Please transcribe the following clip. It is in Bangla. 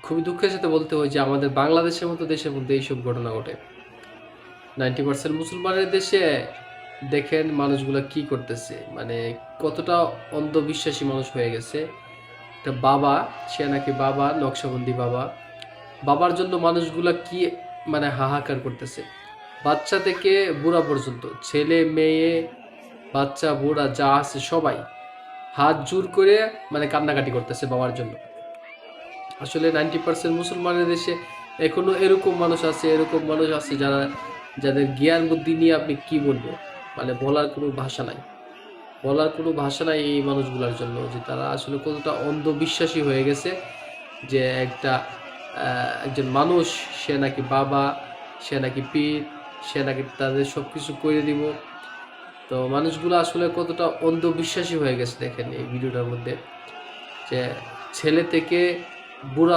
খুবই দুঃখের সাথে বলতে হয় যে আমাদের বাংলাদেশের মতো দেশের মধ্যে এইসব ঘটনা ঘটে। 90% মুসলমানের দেশে দেখেন মানুষগুলা কি করতেছে, মানে কতটা অন্ধবিশ্বাসী মানুষ হয়ে গেছে। একটা বাবা, সে নাকি বাবা, নকশবন্দি বাবা, বাবার জন্য মানুষগুলা কি মানে হাহাকার করতেছে। বাচ্চা থেকে বুড়া পর্যন্ত, ছেলে মেয়ে বাচ্চা বুড়া যা আছে সবাই হাত জোর করে মানে কান্নাকাটি করতেছে বাবার জন্য। আসলে 90% মুসলমানের দেশে এখনো এরকম মানুষ আছে, এরকম মানুষ আছে যারা, যাদের জ্ঞান বুদ্ধি নিয়ে আপনি কি বলবো, মানে বলার কোনো ভাষা নাই, বলার কোনো ভাষা নাই এই মানুষগুলোর জন্য, যে তারা আসলে কতটা অন্ধবিশ্বাসী হয়ে গেছে। যে একজন মানুষ, সে নাকি বাবা, সে নাকি পীর, সে নাকি তাদের সব কিছু করে দিব। তো মানুষগুলো আসলে কতটা অন্ধবিশ্বাসী হয়ে গেছে দেখেন এই ভিডিওটার মধ্যে, যে ছেলে থেকে বুড়া